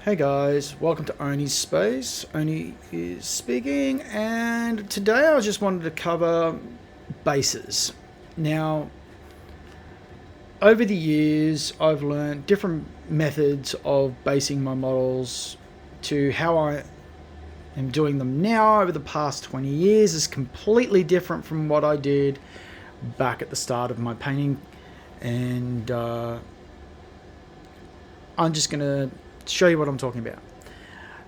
Hey guys, welcome to Oni's Space. Oni is speaking, and today I just wanted to cover bases. Now, over the years, I've learned different methods of basing my models to how I am doing them now over the past 20 years is completely different from what I did back at the start of my painting, and I'm just going to show you what I'm talking about.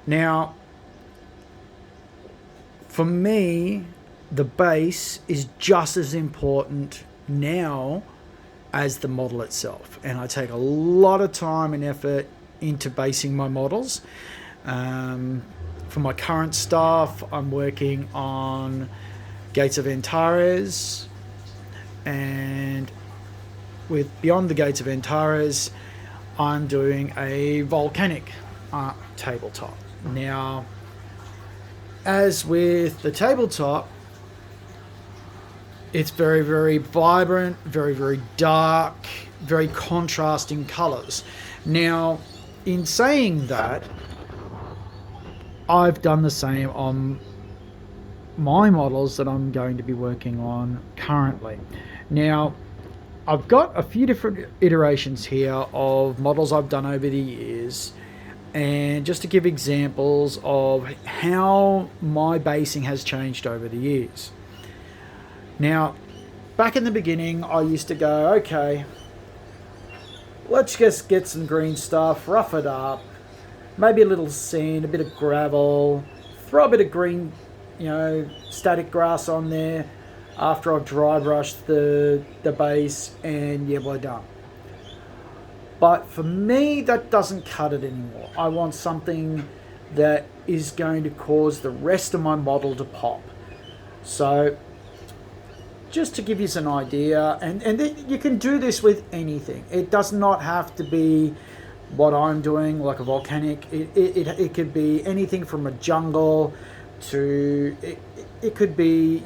Now, for me, the base is just as important now as the model itself, and I take a lot of time and effort into basing my models. For my current stuff, I'm working on Gates of Antares, and with Beyond the Gates of Antares, I'm doing a volcanic tabletop. Now, as with the tabletop, it's very, very vibrant, very, very dark, very contrasting colors. Now, in saying that, I've done the same on my models that I'm going to be working on currently. Now, I've got a few different iterations here of models I've done over the years, and just to give examples of how my basing has changed over the years. Now, back in the beginning, I used to go, okay, let's just get some green stuff, rough it up, maybe a little sand, a bit of gravel, throw a bit of green, static grass on there, after I've dry brushed the base, and yeah, we're done. But for me, that doesn't cut it anymore. I want something that is going to cause the rest of my model to pop. So just to give you an idea, and you can do this with anything. It does not have to be what I'm doing, like a volcanic. It could be anything from a jungle to, it could be,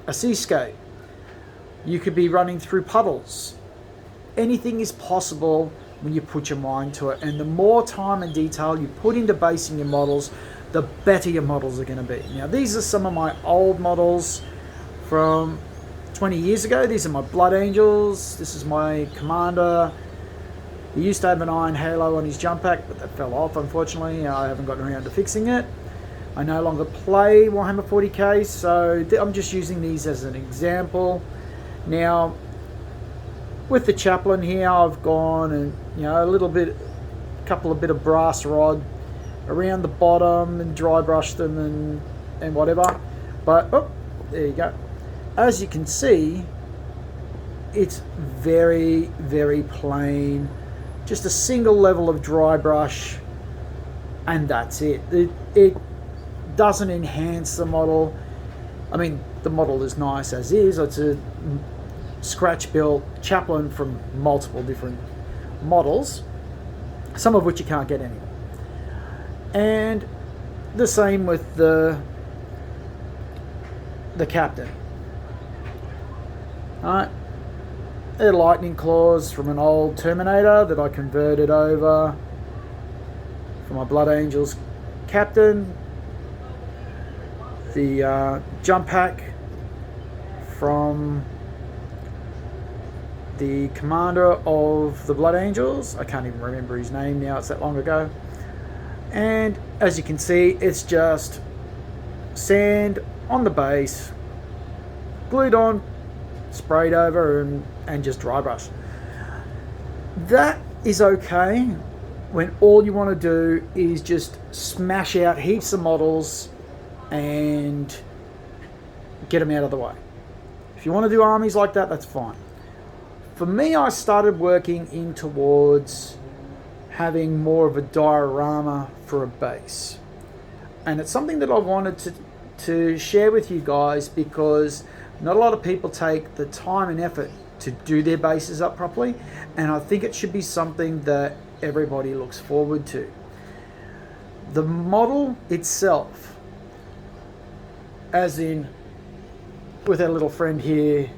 a seascape. You could be running through puddles. Anything is possible when you put your mind to it, and the more time and detail you put into basing your models, the better your models are going to be. Now, these are some of my old models from 20 years ago. These are my Blood Angels. This is my Commander. He used to have an iron halo on his jump pack, but that fell off, unfortunately. I haven't gotten around to fixing it. I no longer play Warhammer 40k, so I'm just using these as an example. Now, with the chaplain here, I've gone and, a couple of bit of brass rod around the bottom and dry brushed them and whatever. But, there you go. As you can see, it's very, very plain. Just a single level of dry brush, and that's it. It doesn't enhance the model. I mean, the model is nice as is. It's a scratch-built chaplain from multiple different models, some of which you can't get anymore. And the same with the captain. Alright, they're lightning claws from an old Terminator that I converted over for my Blood Angels captain. The jump pack from the commander of the Blood Angels. I can't even remember his name now, it's that long ago. And as you can see, it's just sand on the base, glued on, sprayed over, and just dry brush. That is okay when all you want to do is just smash out heaps of models and get them out of the way. If you want to do armies like that, that's fine. For me, I started working in towards having more of a diorama for a base. And it's something that I wanted to share with you guys, because not a lot of people take the time and effort to do their bases up properly, and I think it should be something that everybody looks forward to. The model itself, as in with our little friend here,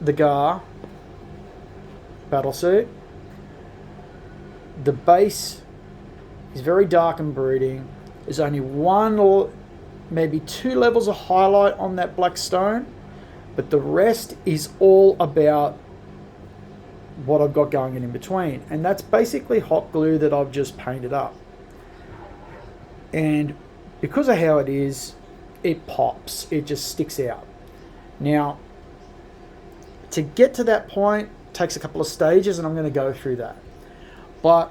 the Gar battlesuit, the base is very dark and brooding. There's only one or maybe two levels of highlight on that black stone, but the rest is all about what I've got going in between. And that's basically hot glue that I've just painted up. And because of how it is, it pops. It just sticks out. Now, to get to that point takes a couple of stages, and I'm going to go through that. But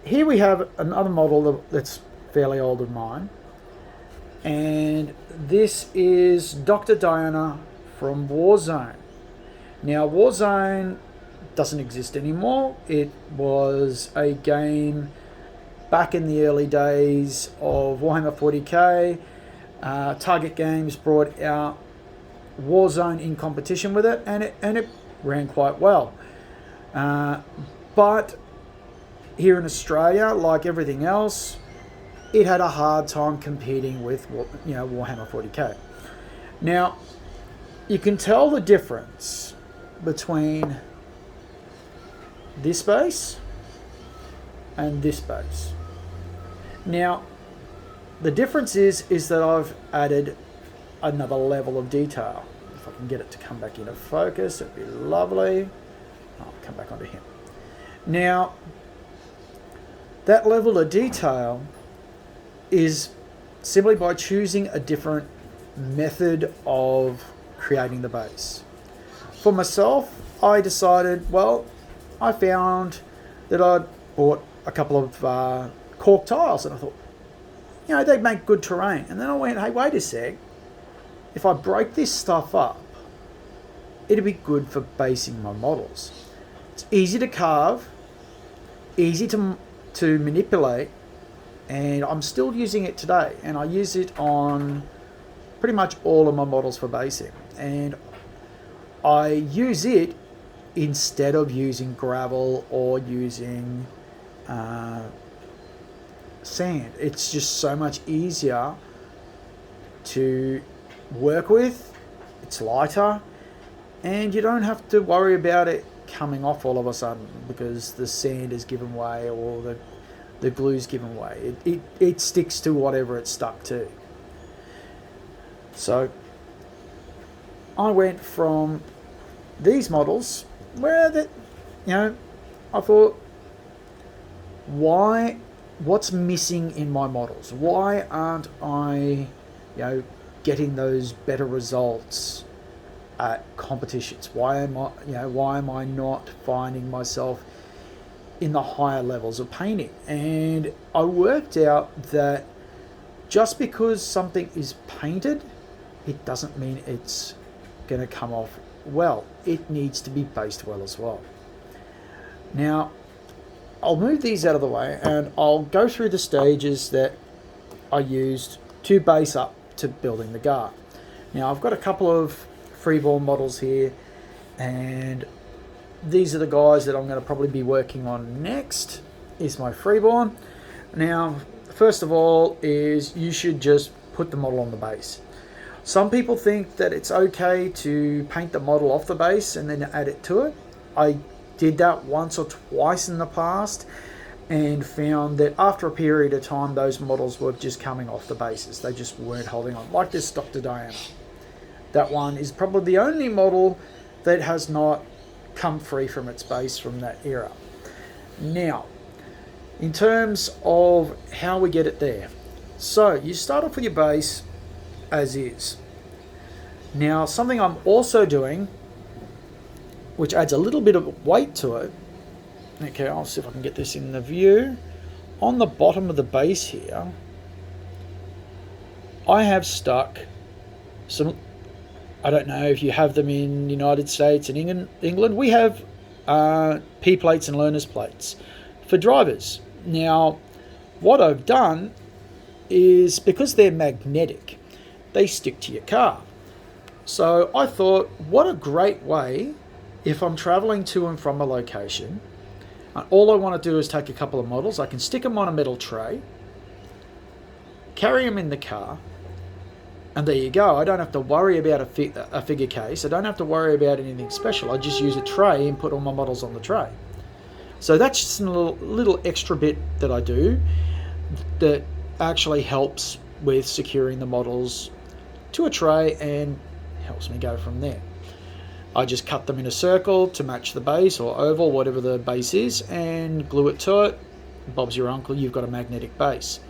here we have another model that's fairly old of mine. And this is Dr. Diana from Warzone. Now, Warzone doesn't exist anymore. It was a game back in the early days of Warhammer 40k. Target Games brought out Warzone in competition with it, and it ran quite well. But here in Australia, like everything else, it had a hard time competing with Warhammer 40k. Now, you can tell the difference between this base and this base. Now, the difference is that I've added another level of detail. If I can get it to come back into focus, it'd be lovely. I'll come back onto him. Now, that level of detail is simply by choosing a different method of creating the base. For myself, I decided, I found that I'd bought a couple of cork tiles, and I thought, they'd make good terrain. And then I went, hey, wait a sec. If I break this stuff up, it'd be good for basing my models. It's easy to carve, easy to manipulate, and I'm still using it today. And I use it on pretty much all of my models for basing. And I use it instead of using gravel or using sand. It's just so much easier to work with. It's lighter, and you don't have to worry about it coming off all of a sudden because the sand is given way or the glue's given way. It sticks to whatever it's stuck to. So I went from these models where I thought, what's missing in my models? Why aren't I, getting those better results at competitions? Why am I not finding myself in the higher levels of painting? And I worked out that just because something is painted, it doesn't mean it's going to come off well. It needs to be based well as well. Now, I'll move these out of the way and I'll go through the stages that I used to base up to building the guard. Now, I've got a couple of freeborn models here, and these are the guys that I'm going to probably be working on next. Is my freeborn. Now, first of all, is you should just put the model on the base. Some people think that it's okay to paint the model off the base and then add it to it. I did that once or twice in the past and found that after a period of time those models were just coming off the bases. They just weren't holding on. Like this Dr. Diana. That one is probably the only model that has not come free from its base from that era. Now, in terms of how we get it there. So you start off with your base as is. Now, something I'm also doing, which adds a little bit of weight to it. Okay, I'll see if I can get this in the view. On the bottom of the base here, I have stuck some, I don't know if you have them in the United States and England, we have P plates and learners plates for drivers. Now, what I've done is, because they're magnetic, they stick to your car. So I thought, what a great way, if I'm traveling to and from a location, and all I want to do is take a couple of models, I can stick them on a metal tray, carry them in the car, and there you go. I don't have to worry about a figure case. I don't have to worry about anything special. I just use a tray and put all my models on the tray. So that's just a little extra bit that I do that actually helps with securing the models to a tray and helps me go from there. I just cut them in a circle to match the base, or oval, whatever the base is, and glue it to it. Bob's your uncle, you've got a magnetic base.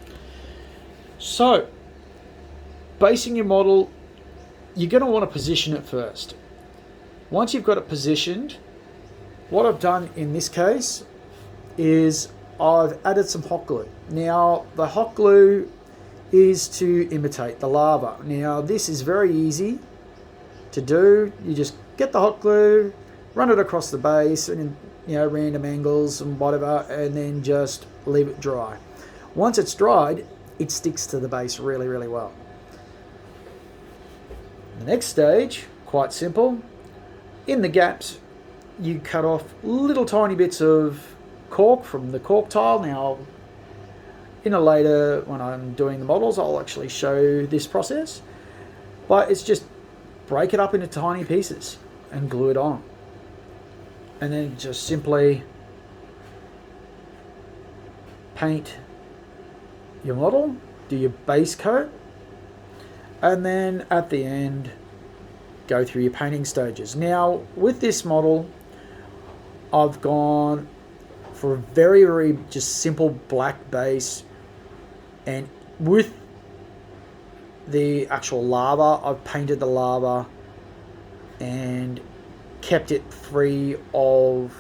So, basing your model, you're going to want to position it first. Once you've got it positioned, what I've done in this case is I've added some hot glue. Now, the hot glue is to imitate the lava. Now, this is very easy to do. You just get the hot glue, run it across the base and random angles and whatever, and then just leave it dry. Once it's dried, it sticks to the base really, really well. The next stage, quite simple. In the gaps, you cut off little tiny bits of cork from the cork tile. Now, later, when I'm doing the models, I'll actually show this process. But it's just break it up into tiny pieces and glue it on. And then just simply paint your model, do your base coat, and then at the end go through your painting stages. Now with this model, I've gone for a very, very just simple black base, and with the actual lava, I've painted the lava and kept it free of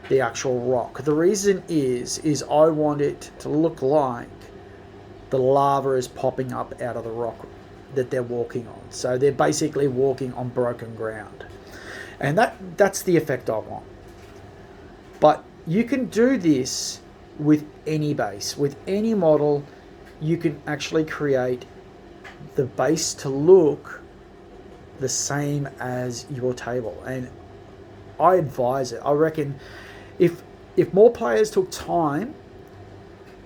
the actual rock. The reason is I want it to look like the lava is popping up out of the rock that they're walking on. So they're basically walking on broken ground. And that's the effect I want. But you can do this with any base. With any model, you can actually create the base to look the same as your table. And I advise it. I reckon if more players took time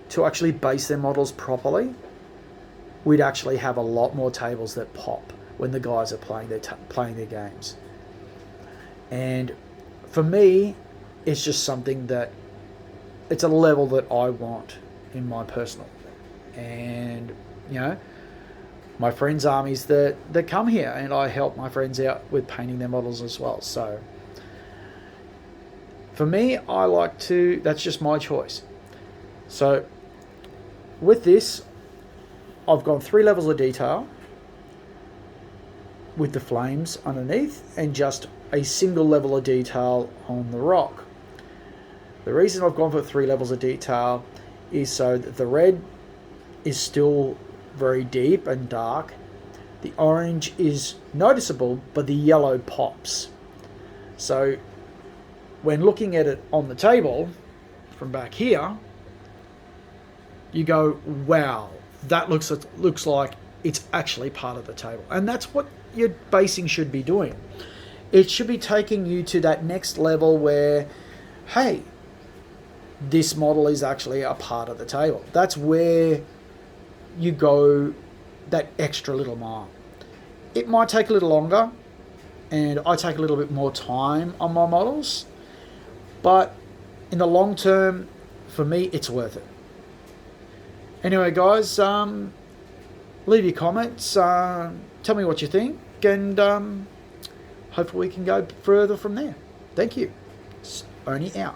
to actually base their models properly, we'd actually have a lot more tables that pop when the guys are playing their games. And for me, it's just something that it's a level that I want in my personal. And my friends' armies that come here, and I help my friends out with painting their models as well. So for me, that's just my choice. So with this, I've gone 3 levels of detail with the flames underneath and just a single level of detail on the rock. The reason I've gone for 3 levels of detail is so that the red is still very deep and dark. The orange is noticeable, but the yellow pops. So when looking at it on the table from back here, you go, wow, that looks like it's actually part of the table. And that's what your basing should be doing. It should be taking you to that next level where, hey, this model is actually a part of the table. That's where you go that extra little mile. It might take a little longer, and I take a little bit more time on my models, but in the long term, for me, it's worth it. Anyway, guys, leave your comments, tell me what you think, and hopefully we can go further from there. Thank you. Oni out.